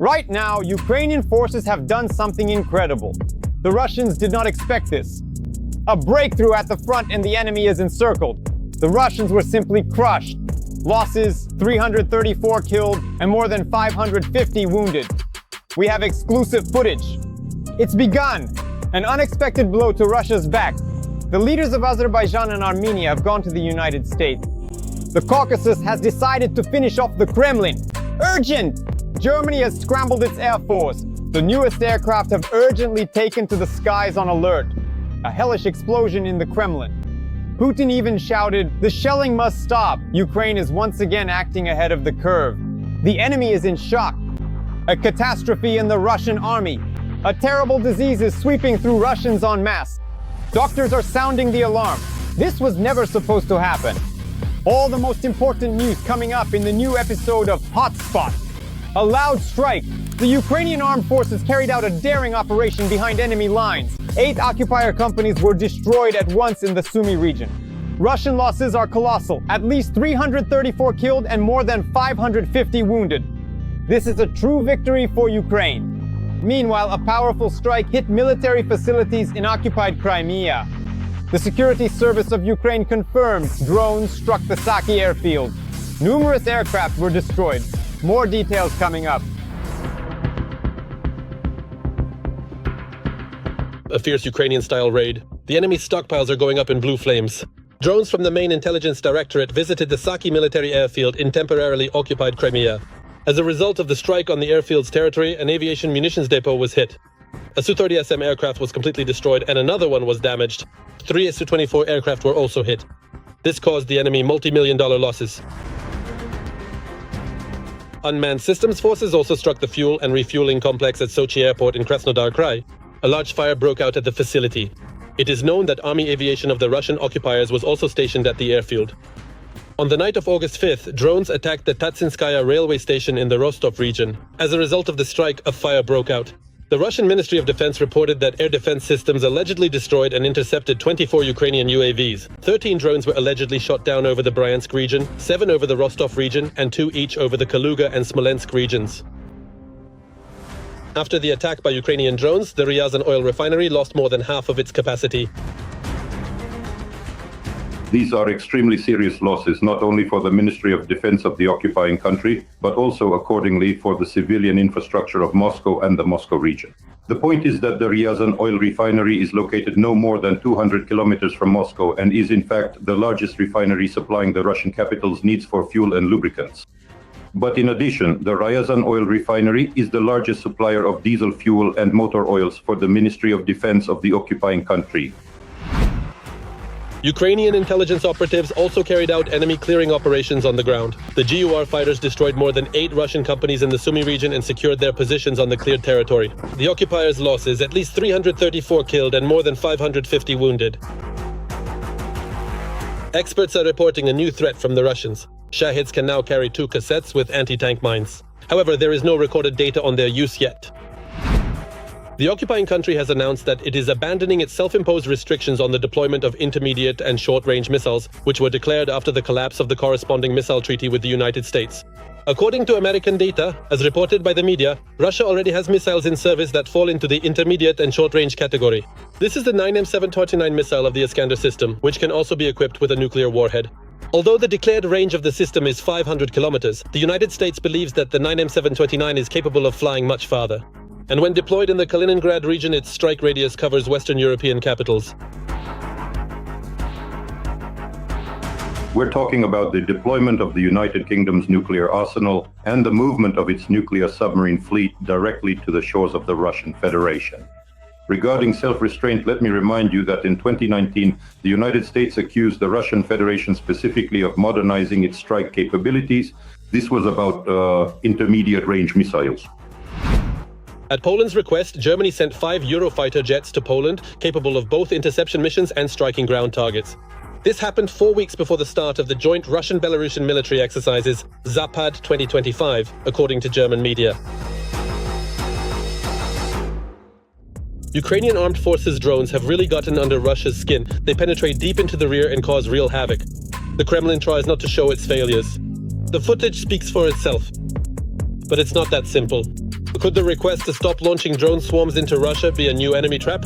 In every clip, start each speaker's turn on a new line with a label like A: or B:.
A: Right now, Ukrainian forces have done something incredible. The Russians did not expect this. A breakthrough at the front and the enemy is encircled. The Russians were simply crushed. Losses, 334 killed and more than 550 wounded. We have exclusive footage. It's begun. An unexpected blow to Russia's back. The leaders of Azerbaijan and Armenia have gone to the United States. The Caucasus has decided to finish off the Kremlin. Urgent! Germany has scrambled its air force. The newest aircraft have urgently taken to the skies on alert. A hellish explosion in the Kremlin. Putin even shouted, "The shelling must stop." Ukraine is once again acting ahead of the curve. The enemy is in shock. A catastrophe in the Russian army. A terrible disease is sweeping through Russians en masse. Doctors are sounding the alarm. This was never supposed to happen. All the most important news coming up in the new episode of Hotspot. A loud strike. The Ukrainian armed forces carried out a daring operation behind enemy lines. 8 occupier companies were destroyed at once in the Sumy region. Russian losses are colossal. At least 334 killed and more than 550 wounded. This is a true victory for Ukraine. Meanwhile, a powerful strike hit military facilities in occupied Crimea. The Security Service of Ukraine confirmed drones struck the Saki airfield. Numerous aircraft were destroyed. More details coming up.
B: A fierce Ukrainian-style raid. The enemy's stockpiles are going up in blue flames. Drones from the main intelligence directorate visited the Saki military airfield in temporarily occupied Crimea. As a result of the strike on the airfield's territory, an aviation munitions depot was hit. A Su-30SM aircraft was completely destroyed and another one was damaged. 3 Su-24 aircraft were also hit. This caused the enemy multi-million-dollar losses. Unmanned systems forces also struck the fuel and refueling complex at Sochi Airport in Krasnodar Krai. A large fire broke out at the facility. It is known that Army aviation of the Russian occupiers was also stationed at the airfield. On the night of August 5th, drones attacked the Tatsinskaya railway station in the Rostov region. As a result of the strike, a fire broke out. The Russian Ministry of Defense reported that air defense systems allegedly destroyed and intercepted 24 Ukrainian UAVs. 13 drones were allegedly shot down over the Bryansk region, 7 over the Rostov region, and 2 each over the Kaluga and Smolensk regions. After the attack by Ukrainian drones, the Ryazan oil refinery lost more than half of its capacity.
C: These are extremely serious losses, not only for the Ministry of Defense of the occupying country, but also accordingly for the civilian infrastructure of Moscow and the Moscow region. The point is that the Ryazan oil refinery is located no more than 200 kilometers from Moscow and is in fact the largest refinery supplying the Russian capital's needs for fuel and lubricants. But in addition, the Ryazan oil refinery is the largest supplier of diesel fuel and motor oils for the Ministry of Defense of the occupying country.
B: Ukrainian intelligence operatives also carried out enemy clearing operations on the ground. The GUR fighters destroyed more than 8 Russian companies in the Sumy region and secured their positions on the cleared territory. The occupiers' losses, at least 334 killed and more than 550 wounded. Experts are reporting a new threat from the Russians. Shahids can now carry 2 cassettes with anti-tank mines. However, there is no recorded data on their use yet. The occupying country has announced that it is abandoning its self-imposed restrictions on the deployment of intermediate and short-range missiles, which were declared after the collapse of the corresponding missile treaty with the United States. According to American data, as reported by the media, Russia already has missiles in service that fall into the intermediate and short-range category. This is the 9M729 missile of the Iskander system, which can also be equipped with a nuclear warhead. Although the declared range of the system is 500 kilometers, the United States believes that the 9M729 is capable of flying much farther. And when deployed in the Kaliningrad region, its strike radius covers Western European capitals.
C: We're talking about the deployment of the United Kingdom's nuclear arsenal and the movement of its nuclear submarine fleet directly to the shores of the Russian Federation. Regarding self-restraint, let me remind you that in 2019, the United States accused the Russian Federation specifically of modernizing its strike capabilities. This was about intermediate range missiles.
B: At Poland's request, Germany sent 5 Eurofighter jets to Poland, capable of both interception missions and striking ground targets. This happened 4 weeks before the start of the joint Russian-Belarusian military exercises, Zapad 2025, according to German media. Ukrainian armed forces drones have really gotten under Russia's skin. They penetrate deep into the rear and cause real havoc. The Kremlin tries not to show its failures. The footage speaks for itself. But it's not that simple. Could the request to stop launching drone swarms into Russia be a new enemy trap?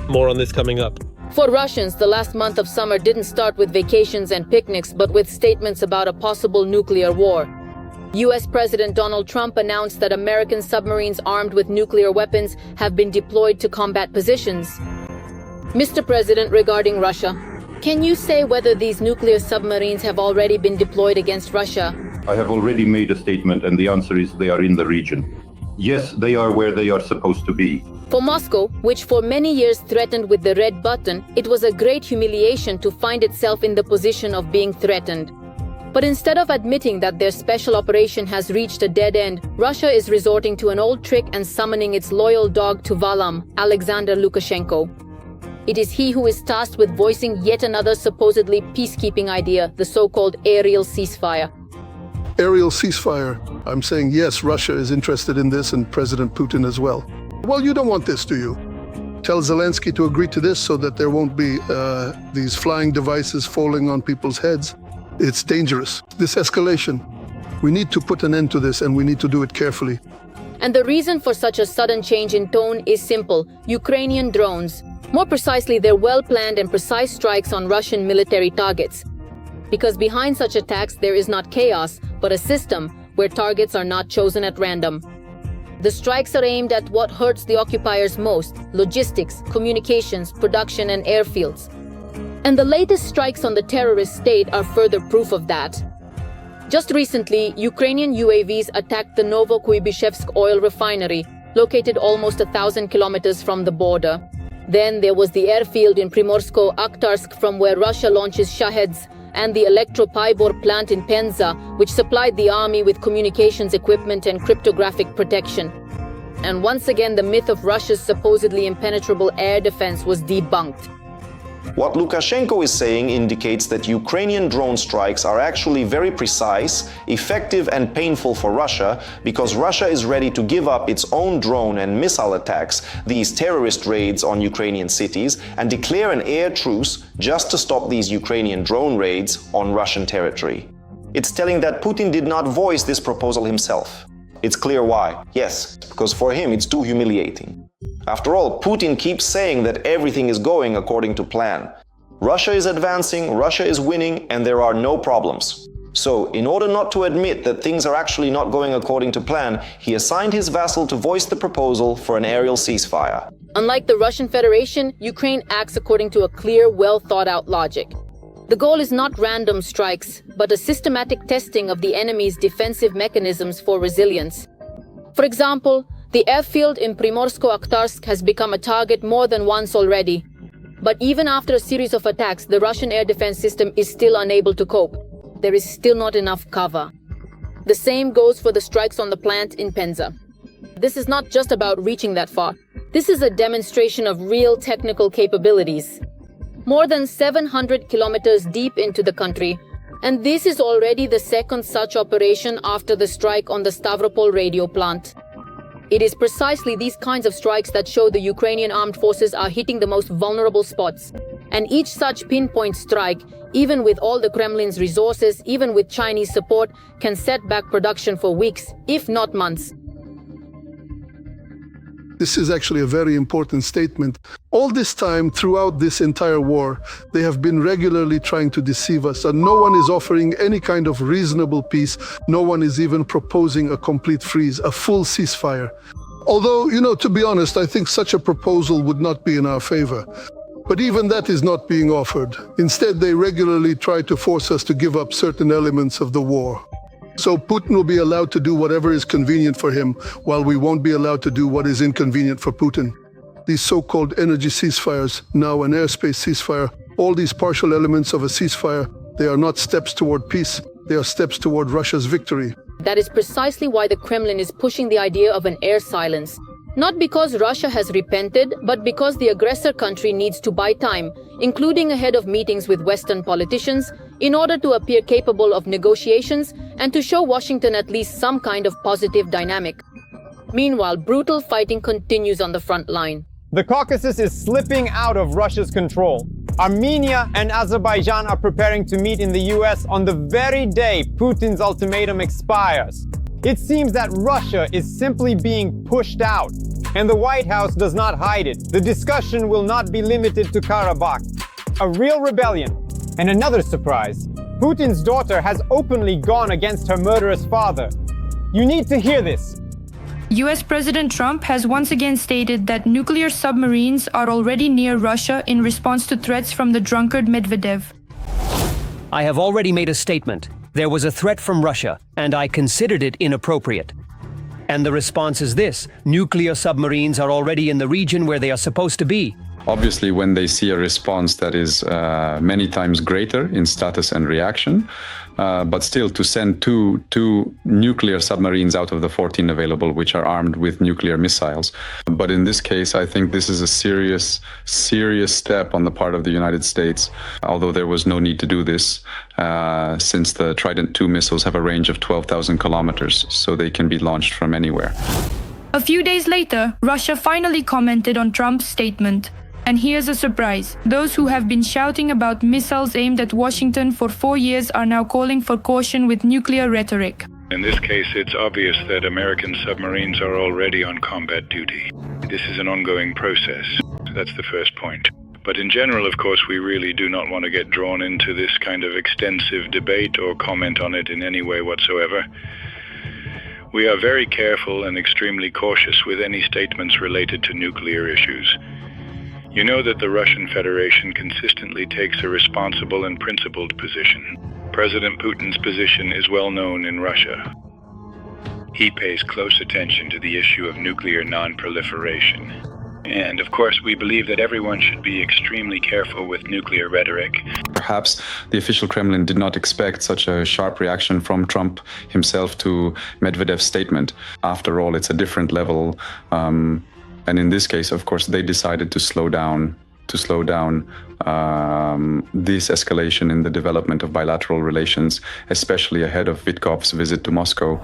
B: More on this coming up.
D: For Russians, the last month of summer didn't start with vacations and picnics, but with statements about a possible nuclear war. US President Donald Trump announced that American submarines armed with nuclear weapons have been deployed to combat positions. Mr. President, regarding Russia, can you say whether these nuclear submarines have already been deployed against Russia?
C: I have already made a statement, and the answer is they are in the region. Yes, they are where they are supposed to be.
D: For Moscow, which for many years threatened with the red button, it was a great humiliation to find itself in the position of being threatened. But instead of admitting that their special operation has reached a dead end, Russia is resorting to an old trick and summoning its loyal dog to Valam, Alexander Lukashenko. It is he who is tasked with voicing yet another supposedly peacekeeping idea, the so-called aerial ceasefire.
E: Aerial ceasefire. I'm saying yes, Russia is interested in this, and President Putin as well. Well, you don't want this, do you? Tell Zelensky to agree to this so that there won't be these flying devices falling on people's heads. It's dangerous. This escalation. We need to put an end to this, and we need to do it carefully.
D: And the reason for such a sudden change in tone is simple: Ukrainian drones. More precisely, their well-planned and precise strikes on Russian military targets. Because behind such attacks there is not chaos, but a system where targets are not chosen at random. The strikes are aimed at what hurts the occupiers most: logistics, communications, production, and airfields. And the latest strikes on the terrorist state are further proof of that. Just recently, Ukrainian UAVs attacked the Novokuibishevsk oil refinery, located almost 1,000 kilometers from the border. Then there was the airfield in Primorsko-Akhtarsk, from where Russia launches Shaheds, and the Elektropybor plant in Penza, which supplied the army with communications equipment and cryptographic protection. And once again, the myth of Russia's supposedly impenetrable air defense was debunked.
F: What Lukashenko is saying indicates that Ukrainian drone strikes are actually very precise, effective, and painful for Russia, because Russia is ready to give up its own drone and missile attacks, these terrorist raids on Ukrainian cities, and declare an air truce just to stop these Ukrainian drone raids on Russian territory. It's telling that Putin did not voice this proposal himself. It's clear why. Yes, because for him it's too humiliating. After all, Putin keeps saying that everything is going according to plan. Russia is advancing, Russia is winning, and there are no problems. So, in order not to admit that things are actually not going according to plan, he assigned his vassal to voice the proposal for an aerial ceasefire.
D: Unlike the Russian Federation, Ukraine acts according to a clear, well-thought-out logic. The goal is not random strikes, but a systematic testing of the enemy's defensive mechanisms for resilience. For example, the airfield in Primorsko-Akhtarsk has become a target more than once already. But even after a series of attacks, the Russian air defense system is still unable to cope. There is still not enough cover. The same goes for the strikes on the plant in Penza. This is not just about reaching that far. This is a demonstration of real technical capabilities. More than 700 kilometers deep into the country. And this is already the second such operation after the strike on the Stavropol radio plant. It is precisely these kinds of strikes that show the Ukrainian armed forces are hitting the most vulnerable spots. And each such pinpoint strike, even with all the Kremlin's resources, even with Chinese support, can set back production for weeks, if not months.
E: This is actually a very important statement. All this time, throughout this entire war, they have been regularly trying to deceive us, and no one is offering any kind of reasonable peace. No one is even proposing a complete freeze, a full ceasefire. Although, to be honest, I think such a proposal would not be in our favor. But even that is not being offered. Instead, they regularly try to force us to give up certain elements of the war. So Putin will be allowed to do whatever is convenient for him, while we won't be allowed to do what is inconvenient for Putin. These so-called energy ceasefires, now an airspace ceasefire, all these partial elements of a ceasefire, they are not steps toward peace, they are steps toward Russia's victory.
D: That is precisely why the Kremlin is pushing the idea of an air silence. Not because Russia has repented, but because the aggressor country needs to buy time, including ahead of meetings with Western politicians, in order to appear capable of negotiations and to show Washington at least some kind of positive dynamic. Meanwhile, brutal fighting continues on the front line.
A: The Caucasus is slipping out of Russia's control. Armenia and Azerbaijan are preparing to meet in the US on the very day Putin's ultimatum expires. It seems that Russia is simply being pushed out, and the White House does not hide it. The discussion will not be limited to Karabakh. A real rebellion. And another surprise. Putin's daughter has openly gone against her murderous father. You need to hear this.
G: US President Trump has once again stated that nuclear submarines are already near Russia in response to threats from the drunkard Medvedev.
H: I have already made a statement. There was a threat from Russia, and I considered it inappropriate. And the response is this: nuclear submarines are already in the region where they are supposed to be.
I: Obviously, when they see a response that is many times greater in status and reaction, but still to send two nuclear submarines out of the 14 available, which are armed with nuclear missiles. But in this case, I think this is a serious step on the part of the United States, although there was no need to do this, since the Trident II missiles have a range of 12,000 kilometers, so they can be launched from anywhere.
G: A few days later, Russia finally commented on Trump's statement. And here's a surprise. Those who have been shouting about missiles aimed at Washington for 4 years are now calling for caution with nuclear rhetoric.
J: In this case, it's obvious that American submarines are already on combat duty. This is an ongoing process. That's the first point. But in general, of course, we really do not want to get drawn into this kind of extensive debate or comment on it in any way whatsoever. We are very careful and extremely cautious with any statements related to nuclear issues. You know that the Russian Federation consistently takes a responsible and principled position. President Putin's position is well known in Russia. He pays close attention to the issue of nuclear non-proliferation. And of course, we believe that everyone should be extremely careful with nuclear rhetoric.
I: Perhaps the official Kremlin did not expect such a sharp reaction from Trump himself to Medvedev's statement. After all, it's a different level. And in this case, of course, they decided to slow down this escalation in the development of bilateral relations, especially ahead of Witkoff's visit to Moscow.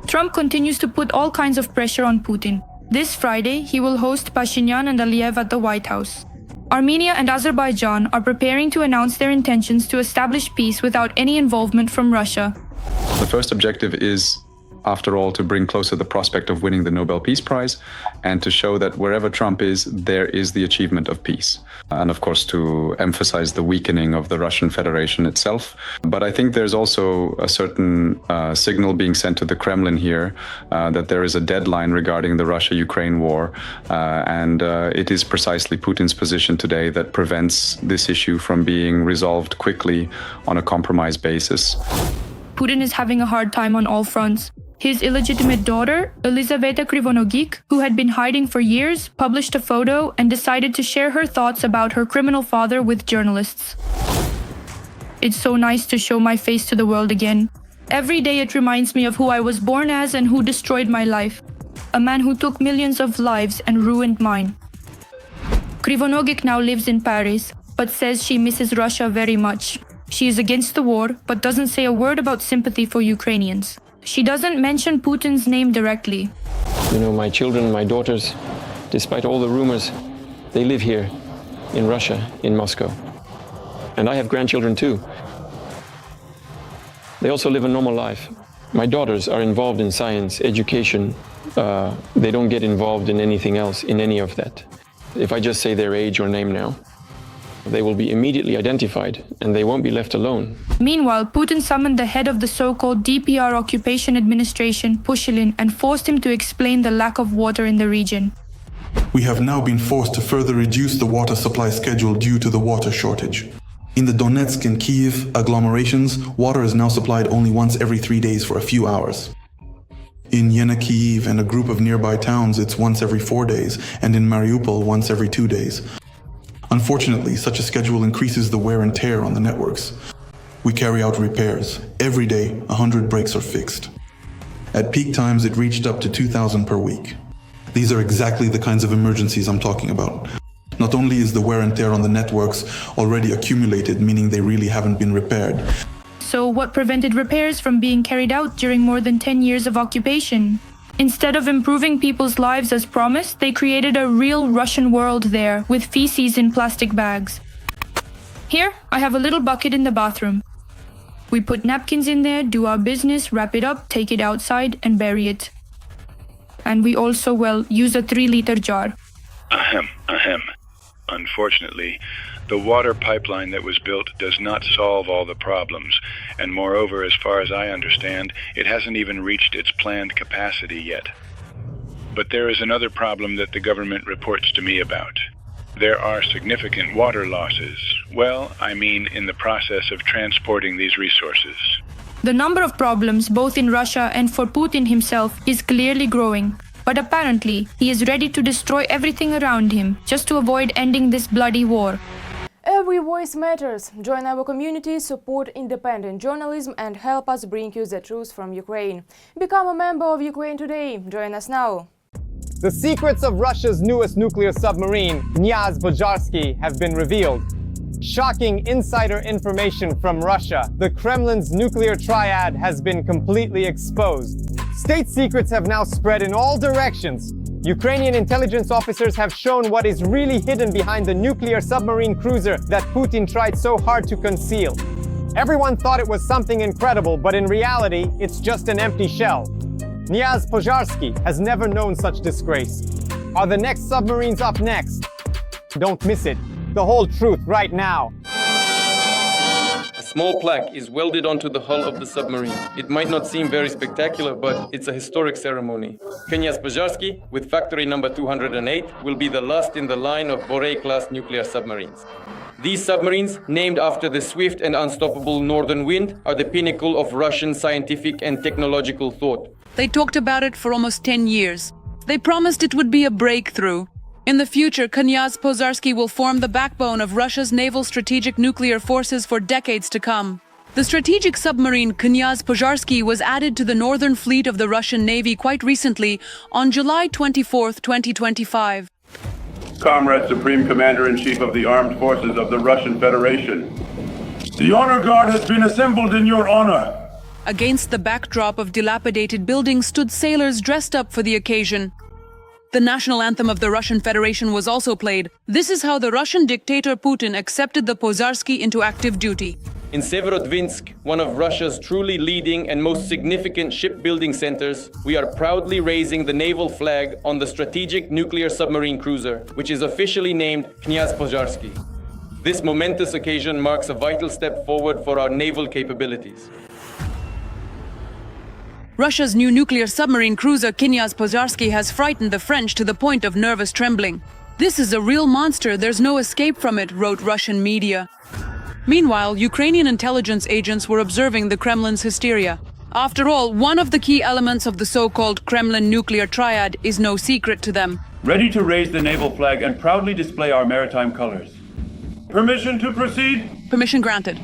G: Trump continues to put all kinds of pressure on Putin. This Friday, he will host Pashinyan and Aliyev at the White House. Armenia and Azerbaijan are preparing to announce their intentions to establish peace without any involvement from Russia.
I: The first objective is, after all, to bring closer the prospect of winning the Nobel Peace Prize and to show that wherever Trump is, there is the achievement of peace. And of course, to emphasize the weakening of the Russian Federation itself. But I think there's also a certain signal being sent to the Kremlin here that there is a deadline regarding the Russia-Ukraine war. And it is precisely Putin's position today that prevents this issue from being resolved quickly on a compromise basis.
G: Putin is having a hard time on all fronts. His illegitimate daughter, Elizaveta Krivonogik, who had been hiding for years, published a photo and decided to share her thoughts about her criminal father with journalists. It's so nice to show my face to the world again. Every day it reminds me of who I was born as and who destroyed my life. A man who took millions of lives and ruined mine. Krivonogik now lives in Paris, but says she misses Russia very much. She is against the war, but doesn't say a word about sympathy for Ukrainians. She doesn't mention Putin's name directly.
K: You know, my children, my daughters, despite all the rumors, they live here, in Russia, in Moscow. And I have grandchildren too. They also live a normal life. My daughters are involved in science, education. They don't get involved in anything else, in any of that. If I just say their age or name now, they will be immediately identified, and they won't be left alone.
G: Meanwhile, Putin summoned the head of the so-called DPR occupation administration, Pushilin, and forced him to explain the lack of water in the region.
L: We have now been forced to further reduce the water supply schedule due to the water shortage. In the Donetsk and Kyiv agglomerations, water is now supplied only once every 3 days for a few hours. In Yena, Kyiv, and a group of nearby towns, it's once every 4 days, and in Mariupol, once every 2 days. Unfortunately, such a schedule increases the wear and tear on the networks. We carry out repairs. Every day, 100 breaks are fixed. At peak times, it reached up to 2,000 per week. These are exactly the kinds of emergencies I'm talking about. Not only is the wear and tear on the networks already accumulated, meaning they really haven't been repaired.
G: So what prevented repairs from being carried out during more than 10 years of occupation? Instead of improving people's lives as promised, they created a real Russian world there, with feces in plastic bags. Here, I have a little bucket in the bathroom. We put napkins in there, do our business, wrap it up, take it outside, and bury it. And we also, well, use a 3-liter jar.
J: Ahem. Unfortunately, the water pipeline that was built does not solve all the problems, and moreover, as far as I understand, it hasn't even reached its planned capacity yet. But there is another problem that the government reports to me about. There are significant water losses. Well, I mean in the process of transporting these resources.
G: The number of problems, both in Russia and for Putin himself, is clearly growing. But apparently, he is ready to destroy everything around him, just to avoid ending this bloody war.
M: Every voice matters. Join our community, support independent journalism and help us bring you the truth from Ukraine. Become a member of Ukraine Today. Join us now.
A: The secrets of Russia's newest nuclear submarine, Knyaz Pozharsky, have been revealed. Shocking insider information from Russia. The Kremlin's nuclear triad has been completely exposed. State secrets have now spread in all directions. Ukrainian intelligence officers have shown what is really hidden behind the nuclear submarine cruiser that Putin tried so hard to conceal. Everyone thought it was something incredible, but in reality, it's just an empty shell. Knyaz Pozharsky has never known such disgrace. Are the next submarines up next? Don't miss it. The whole truth right now.
K: A small plaque is welded onto the hull of the submarine. It might not seem very spectacular, but it's a historic ceremony. Knyaz Pozharsky, with factory number 208, will be the last in the line of Borei-class nuclear submarines. These submarines, named after the swift and unstoppable northern wind, are the pinnacle of Russian scientific and technological thought.
N: They talked about it for almost 10 years. They promised it would be a breakthrough. In the future, Knyaz Pozharsky will form the backbone of Russia's naval strategic nuclear forces for decades to come. The strategic submarine Knyaz Pozharsky was added to the Northern Fleet of the Russian Navy quite recently, on July 24, 2025.
O: Comrade Supreme Commander-in-Chief of the Armed Forces of the Russian Federation, the Honor Guard has been assembled in your honor.
N: Against the backdrop of dilapidated buildings stood sailors dressed up for the occasion. The national anthem of the Russian Federation was also played. This is how the Russian dictator Putin accepted the Pozharsky into active duty.
K: In Severodvinsk, one of Russia's truly leading and most significant shipbuilding centers, we are proudly raising the naval flag on the strategic nuclear submarine cruiser, which is officially named Knyaz Pozharsky. This momentous occasion marks a vital step forward for our naval capabilities.
N: Russia's new nuclear submarine cruiser Knyaz Pozharsky has frightened the French to the point of nervous trembling. This is a real monster, there's no escape from it, wrote Russian media. Meanwhile, Ukrainian intelligence agents were observing the Kremlin's hysteria. After all, one of the key elements of the so-called Kremlin nuclear triad is no secret to them.
O: Ready to raise the naval flag and proudly display our maritime colors. Permission to proceed?
N: Permission granted.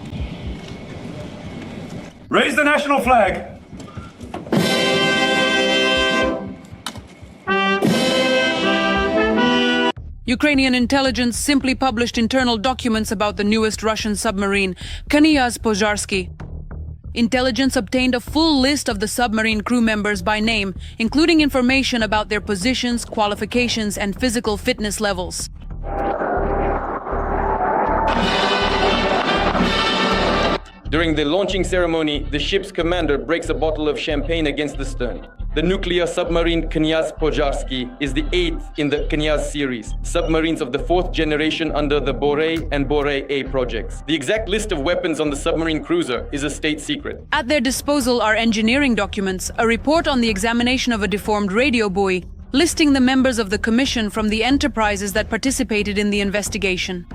O: Raise the national flag!
N: Ukrainian intelligence simply published internal documents about the newest Russian submarine, Knyaz Pozharsky. Intelligence obtained a full list of the submarine crew members by name, including information about their positions, qualifications, and physical fitness levels.
K: During the launching ceremony, the ship's commander breaks a bottle of champagne against the stern. The nuclear submarine Knyaz Pozharsky is the 8th in the Knyaz series, submarines of the 4th generation under the Borei and Borei-A projects. The exact list of weapons on the submarine cruiser is a state secret.
N: At their disposal are engineering documents, a report on the examination of a deformed radio buoy, listing the members of the commission from the enterprises that participated in the investigation.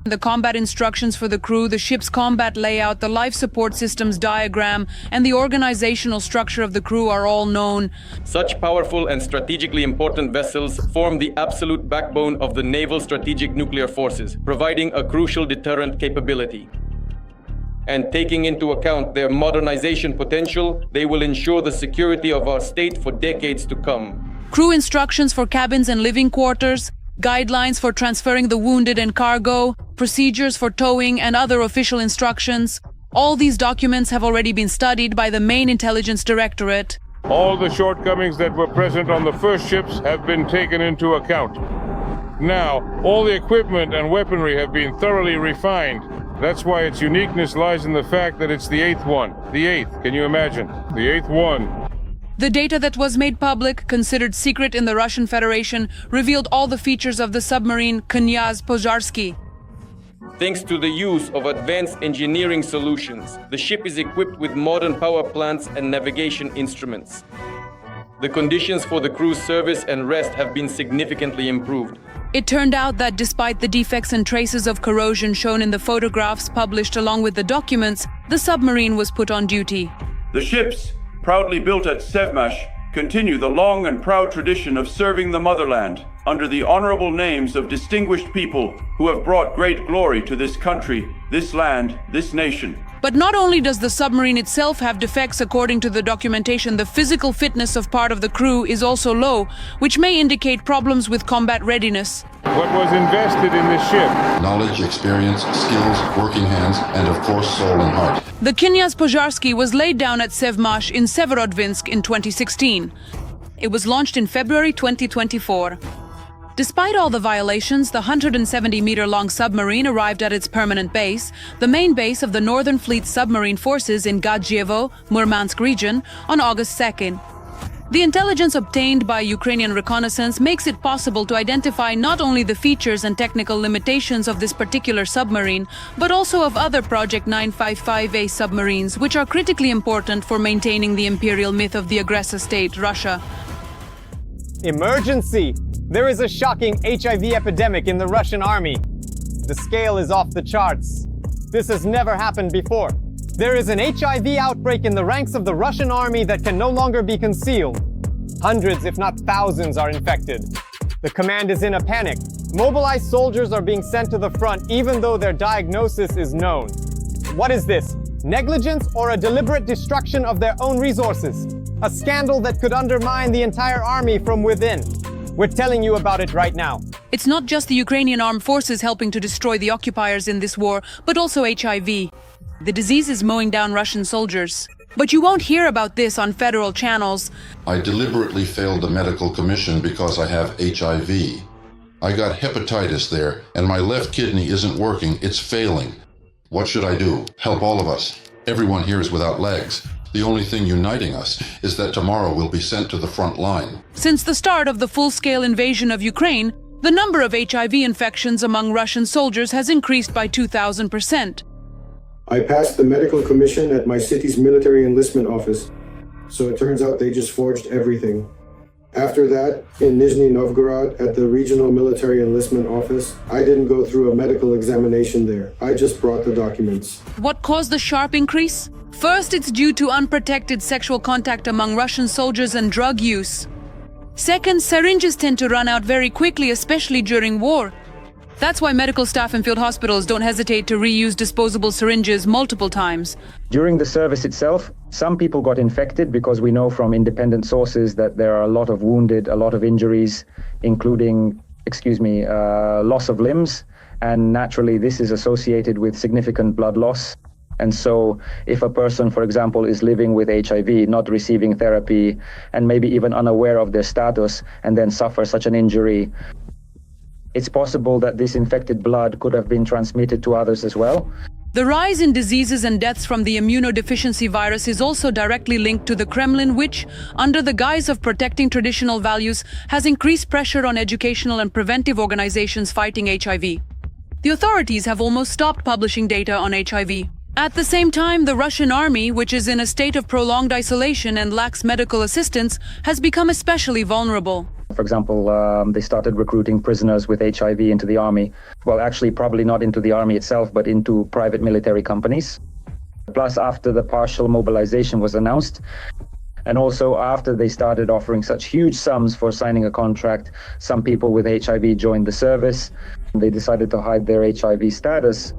N: The combat instructions for the crew, the ship's combat layout, the life support systems diagram, and the organizational structure of the crew are all known.
K: Such powerful and strategically important vessels form the absolute backbone of the naval strategic nuclear forces, providing a crucial deterrent capability. And taking into account their modernization potential, they will ensure the security of our state for decades to come.
N: Crew instructions for cabins and living quarters, guidelines for transferring the wounded and cargo, procedures for towing, and other official instructions. All these documents have already been studied by the main intelligence directorate.
P: All the shortcomings that were present on the first ships have been taken into account. Now, all the equipment and weaponry have been thoroughly refined That's why its uniqueness lies in the fact that it's the 8th one. The 8th, can you imagine? The 8th one.
N: The data that was made public, considered secret in the Russian Federation, revealed all the features of the submarine Knyaz Pozharsky.
Q: Thanks to the use of advanced engineering solutions, the ship is equipped with modern power plants and navigation instruments. The conditions for the crew's service and rest have been significantly improved.
N: It turned out that despite the defects and traces of corrosion shown in the photographs published along with the documents, the submarine was put on duty.
O: The ships, proudly built at Sevmash, continue the long and proud tradition of serving the motherland under the honorable names of distinguished people who have brought great glory to this country, this land, this nation.
N: But not only does the submarine itself have defects according to the documentation, the physical fitness of part of the crew is also low, which may indicate problems with combat readiness.
P: What was invested in this ship?
R: Knowledge, experience, skills, working hands, and of course soul and heart.
N: The Knyaz Pozharsky was laid down at Sevmash in Severodvinsk in 2016. It was launched in February 2024. Despite all the violations, the 170-meter-long submarine arrived at its permanent base, the main base of the Northern Fleet submarine forces in Gadzhievo, Murmansk region, on August 2nd. The intelligence obtained by Ukrainian reconnaissance makes it possible to identify not only the features and technical limitations of this particular submarine, but also of other Project 955A submarines, which are critically important for maintaining the imperial myth of the aggressor state, Russia.
A: Emergency! There is a shocking HIV epidemic in the Russian army. The scale is off the charts. This has never happened before. There is an HIV outbreak in the ranks of the Russian army that can no longer be concealed. Hundreds, if not thousands, are infected. The command is in a panic. Mobilized soldiers are being sent to the front even though their diagnosis is known. What is this? Negligence or a deliberate destruction of their own resources? A scandal that could undermine the entire army from within. We're telling you about it right now.
N: It's not just the Ukrainian armed forces helping to destroy the occupiers in this war, but also HIV. The disease is mowing down Russian soldiers. But you won't hear about this on federal channels.
R: I deliberately failed the medical commission because I have HIV. I got hepatitis there, and my left kidney isn't working, it's failing. What should I do? Help all of us. Everyone here is without legs. The only thing uniting us is that tomorrow we'll be sent to the front line.
N: Since the start of the full-scale invasion of Ukraine, the number of HIV infections among Russian soldiers has increased by 2,000%.
S: I passed the medical commission at my city's military enlistment office, so it turns out they just forged everything. After that, in Nizhny Novgorod at the regional military enlistment office, I didn't go through a medical examination there. I just brought the documents.
N: What caused the sharp increase? First, it's due to unprotected sexual contact among Russian soldiers and drug use. Second, syringes tend to run out very quickly, especially during war. That's why medical staff in field hospitals don't hesitate to reuse disposable syringes multiple times.
T: During the service itself, some people got infected because we know from independent sources that there are a lot of wounded, a lot of injuries, including, loss of limbs. And naturally, this is associated with significant blood loss. And so if a person, for example, is living with HIV, not receiving therapy, and maybe even unaware of their status, and then suffers such an injury, it's possible that this infected blood could have been transmitted to others as well.
N: The rise in diseases and deaths from the immunodeficiency virus is also directly linked to the Kremlin, which, under the guise of protecting traditional values, has increased pressure on educational and preventive organizations fighting HIV. The authorities have almost stopped publishing data on HIV. At the same time, the Russian army, which is in a state of prolonged isolation and lacks medical assistance, has become especially vulnerable.
T: For example, they started recruiting prisoners with HIV into the army. Well, actually, probably not into the army itself, but into private military companies. Plus, after the partial mobilization was announced, and also after they started offering such huge sums for signing a contract, some people with HIV joined the service. They decided to hide their HIV status.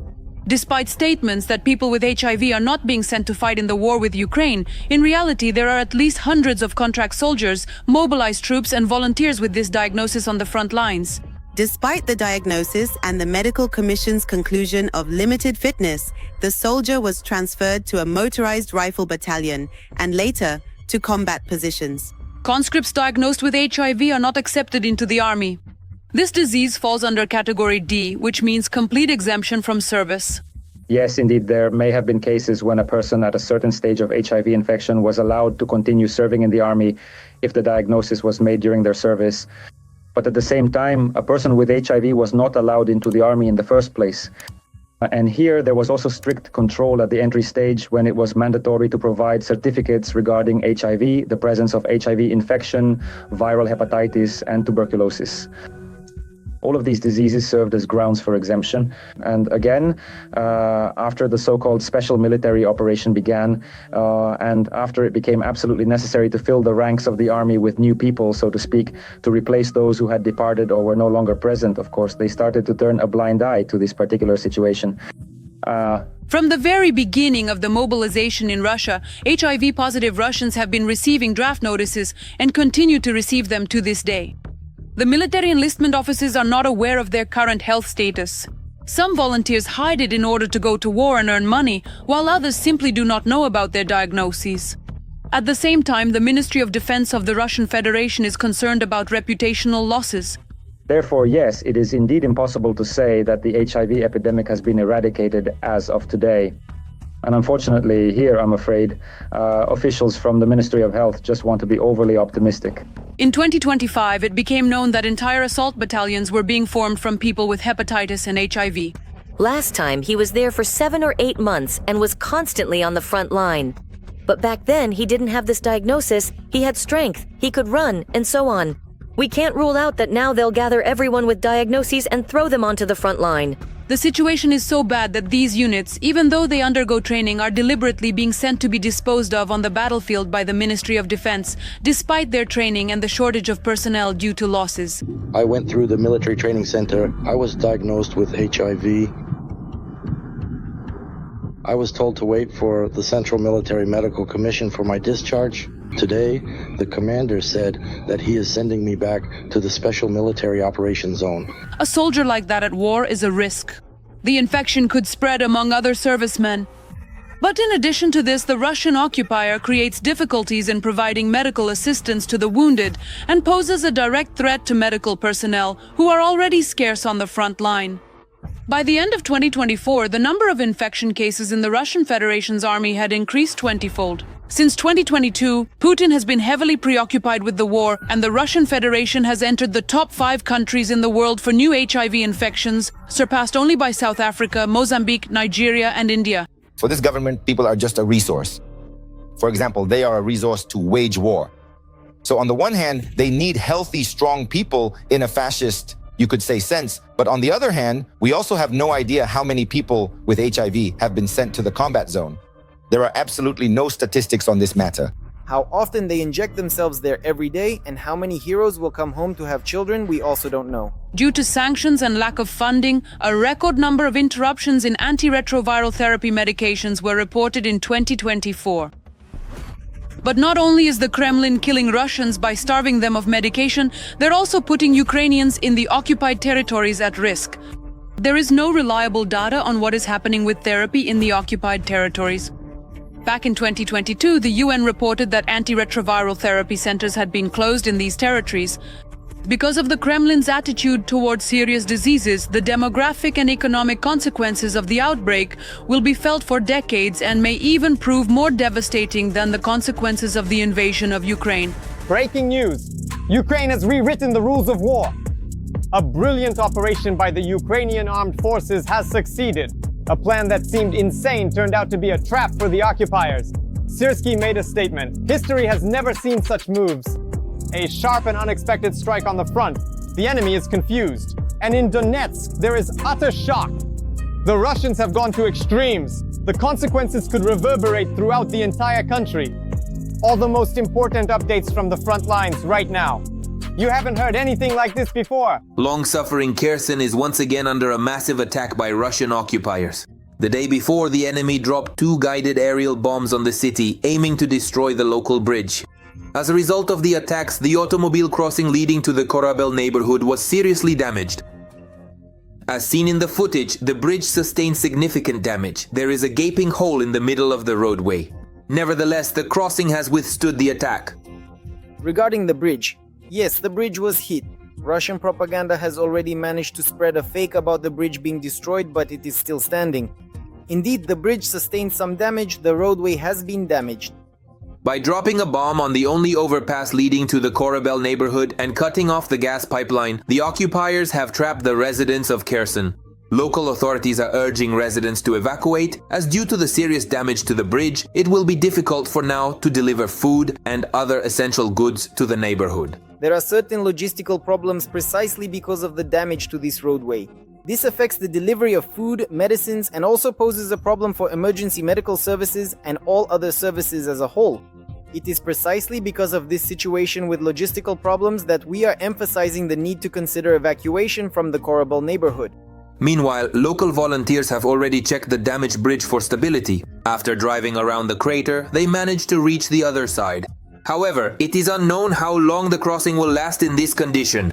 N: Despite statements that people with HIV are not being sent to fight in the war with Ukraine, in reality there are at least hundreds of contract soldiers, mobilized troops and volunteers with this diagnosis on the front lines.
U: Despite the diagnosis and the medical commission's conclusion of limited fitness, the soldier was transferred to a motorized rifle battalion and later to combat positions.
N: Conscripts diagnosed with HIV are not accepted into the army. This disease falls under category D, which means complete exemption from service.
T: Yes, indeed, there may have been cases when a person at a certain stage of HIV infection was allowed to continue serving in the army if the diagnosis was made during their service. But at the same time, a person with HIV was not allowed into the army in the first place. And here there was also strict control at the entry stage when it was mandatory to provide certificates regarding HIV, the presence of HIV infection, viral hepatitis, and tuberculosis. All of these diseases served as grounds for exemption. And again, after the so-called special military operation began, and after it became absolutely necessary to fill the ranks of the army with new people, so to speak, to replace those who had departed or were no longer present, of course, they started to turn a blind eye to this particular situation.
N: From the very beginning of the mobilization in Russia, HIV-positive Russians have been receiving draft notices and continue to receive them to this day. The military enlistment officers are not aware of their current health status. Some volunteers hide it in order to go to war and earn money, while others simply do not know about their diagnoses. At the same time, the Ministry of Defense of the Russian Federation is concerned about reputational losses.
T: Therefore, yes, it is indeed impossible to say that the HIV epidemic has been eradicated as of today. And unfortunately, here, I'm afraid, officials from the Ministry of Health just want to be overly optimistic.
N: In 2025, it became known that entire assault battalions were being formed from people with hepatitis and HIV.
B: Last time, he was there for 7 or 8 months and was constantly on the front line. But back then, he didn't have this diagnosis, he had strength, he could run, and so on. We can't rule out that now they'll gather everyone with diagnoses and throw them onto the front line.
N: The situation is so bad that these units, even though they undergo training, are deliberately being sent to be disposed of on the battlefield by the Ministry of Defense, despite their training and the shortage of personnel due to losses.
V: I went through the military training center. I was diagnosed with HIV. I was told to wait for the Central Military Medical Commission for my discharge. Today, the commander said that he is sending me back to the Special Military Operations Zone.
N: A soldier like that at war is a risk. The infection could spread among other servicemen. But in addition to this, the Russian occupier creates difficulties in providing medical assistance to the wounded and poses a direct threat to medical personnel who are already scarce on the front line. By the end of 2024, the number of infection cases in the Russian Federation's army had increased 20-fold. Since 2022, Putin has been heavily preoccupied with the war, and the Russian Federation has entered the top 5 countries in the world for new HIV infections, surpassed only by South Africa, Mozambique, Nigeria, and India.
W: For this government, people are just a resource. For example, they are a resource to wage war. So on the one hand, they need healthy, strong people in a fascist, you could say, sense. But on the other hand, we also have no idea how many people with HIV have been sent to the combat zone. There are absolutely no statistics on this matter.
X: How often they inject themselves there every day and how many heroes will come home to have children, we also don't know.
N: Due to sanctions and lack of funding, a record number of interruptions in antiretroviral therapy medications were reported in 2024. But not only is the Kremlin killing Russians by starving them of medication, they're also putting Ukrainians in the occupied territories at risk. There is no reliable data on what is happening with therapy in the occupied territories. Back in 2022, the UN reported that antiretroviral therapy centers had been closed in these territories. Because of the Kremlin's attitude towards serious diseases, the demographic and economic consequences of the outbreak will be felt for decades and may even prove more devastating than the consequences of the invasion of Ukraine.
A: Breaking news! Ukraine has rewritten the rules of war. A brilliant operation by the Ukrainian armed forces has succeeded. A plan that seemed insane turned out to be a trap for the occupiers. Syrskyi made a statement. History has never seen such moves. A sharp and unexpected strike on the front. The enemy is confused. And in Donetsk, there is utter shock. The Russians have gone to extremes. The consequences could reverberate throughout the entire country. All the most important updates from the front lines right now. You haven't heard anything like this before.
Y: Long-suffering Kherson is once again under a massive attack by Russian occupiers. The day before, the enemy dropped 2 guided aerial bombs on the city, aiming to destroy the local bridge. As a result of the attacks, the automobile crossing leading to the Korabel neighborhood was seriously damaged. As seen in the footage, the bridge sustained significant damage. There is a gaping hole in the middle of the roadway. Nevertheless, the crossing has withstood the attack.
X: Regarding the bridge, yes, the bridge was hit. Russian propaganda has already managed to spread a fake about the bridge being destroyed, but it is still standing. Indeed, the bridge sustained some damage, the roadway has been damaged.
Y: By dropping a bomb on the only overpass leading to the Korabel neighborhood and cutting off the gas pipeline, the occupiers have trapped the residents of Kherson. Local authorities are urging residents to evacuate, as due to the serious damage to the bridge, it will be difficult for now to deliver food and other essential goods to the neighborhood.
X: There are certain logistical problems precisely because of the damage to this roadway. This affects the delivery of food, medicines, and also poses a problem for emergency medical services and all other services as a whole. It is precisely because of this situation with logistical problems that we are emphasizing the need to consider evacuation from the Korabel neighborhood.
Y: Meanwhile, local volunteers have already checked the damaged bridge for stability. After driving around the crater, they managed to reach the other side. However, it is unknown how long the crossing will last in this condition.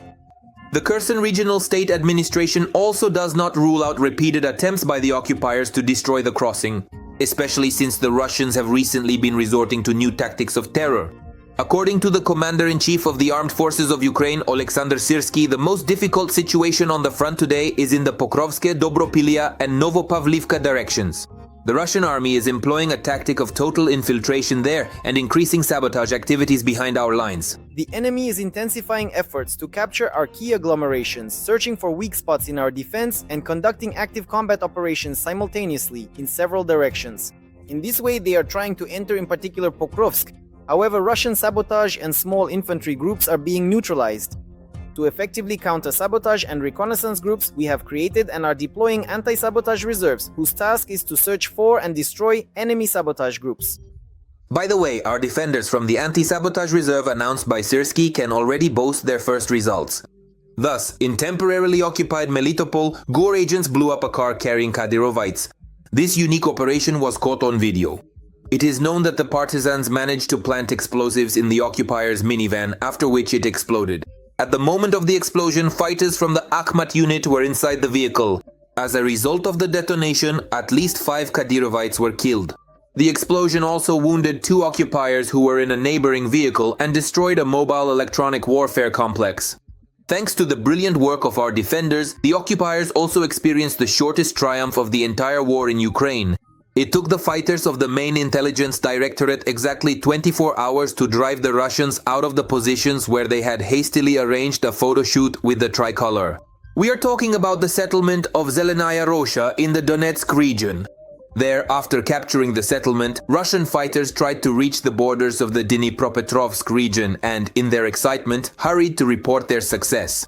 Y: The Kherson Regional State Administration also does not rule out repeated attempts by the occupiers to destroy the crossing, especially since the Russians have recently been resorting to new tactics of terror. According to the Commander-in-Chief of the Armed Forces of Ukraine, Oleksandr Syrsky, the most difficult situation on the front today is in the Pokrovske, Dobropilia and Novopavlivka directions. The Russian army is employing a tactic of total infiltration there and increasing sabotage activities behind our lines.
X: The enemy is intensifying efforts to capture our key agglomerations, searching for weak spots in our defense and conducting active combat operations simultaneously in several directions. In this way, they are trying to enter in particular Pokrovsk. However, Russian sabotage and small infantry groups are being neutralized. To effectively counter sabotage and reconnaissance groups, we have created and are deploying anti-sabotage reserves, whose task is to search for and destroy enemy sabotage groups.
Y: By the way, our defenders from the anti-sabotage reserve announced by Syrsky can already boast their first results. Thus, in temporarily occupied Melitopol, GOR agents blew up a car carrying Kadyrovites. This unique operation was caught on video. It is known that the partisans managed to plant explosives in the occupiers' minivan, after which it exploded. At the moment of the explosion, fighters from the Akhmat unit were inside the vehicle. As a result of the detonation, at least 5 Kadyrovites were killed. The explosion also wounded 2 occupiers who were in a neighboring vehicle and destroyed a mobile electronic warfare complex. Thanks to the brilliant work of our defenders, the occupiers also experienced the shortest triumph of the entire war in Ukraine. It took the fighters of the main intelligence directorate exactly 24 hours to drive the Russians out of the positions where they had hastily arranged a photo shoot with the tricolor. We are talking about the settlement of Zelenaya Rosha in the Donetsk region. There, after capturing the settlement, Russian fighters tried to reach the borders of the Dnipropetrovsk region and, in their excitement, hurried to report their success.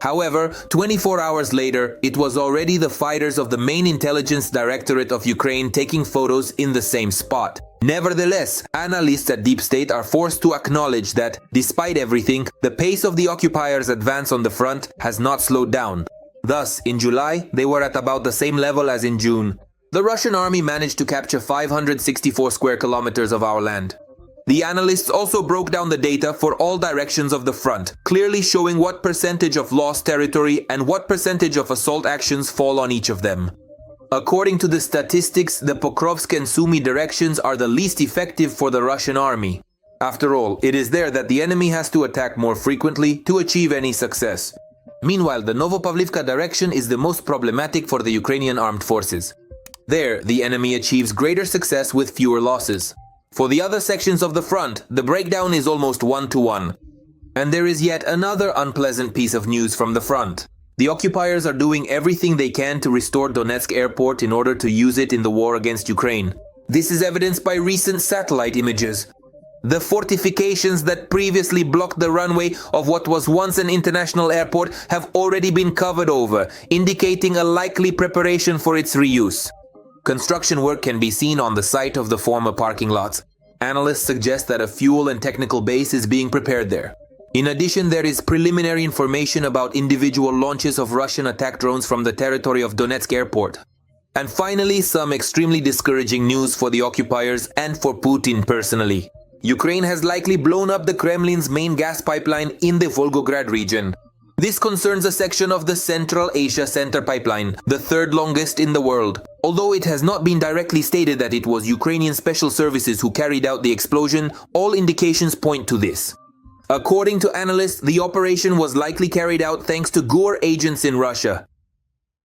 Y: However, 24 hours later, it was already the fighters of the main intelligence directorate of Ukraine taking photos in the same spot. Nevertheless, analysts at Deep State are forced to acknowledge that, despite everything, the pace of the occupiers' advance on the front has not slowed down. Thus, in July, they were at about the same level as in June. The Russian army managed to capture 564 square kilometers of our land. The analysts also broke down the data for all directions of the front, clearly showing what percentage of lost territory and what percentage of assault actions fall on each of them. According to the statistics, the Pokrovsk and Sumy directions are the least effective for the Russian army. After all, it is there that the enemy has to attack more frequently to achieve any success. Meanwhile, the Novopavlivka direction is the most problematic for the Ukrainian armed forces. There, the enemy achieves greater success with fewer losses. For the other sections of the front, the breakdown is almost 1-to-1. And there is yet another unpleasant piece of news from the front. The occupiers are doing everything they can to restore Donetsk airport in order to use it in the war against Ukraine. This is evidenced by recent satellite images. The fortifications that previously blocked the runway of what was once an international airport have already been covered over, indicating a likely preparation for its reuse. Construction work can be seen on the site of the former parking lots. Analysts suggest that a fuel and technical base is being prepared there. In addition, there is preliminary information about individual launches of Russian attack drones from the territory of Donetsk airport. And finally, some extremely discouraging news for the occupiers and for Putin personally. Ukraine has likely blown up the Kremlin's main gas pipeline in the Volgograd region. This concerns a section of the Central Asia Center pipeline, the third longest in the world. Although it has not been directly stated that it was Ukrainian special services who carried out the explosion, all indications point to this. According to analysts, the operation was likely carried out thanks to GOR agents in Russia.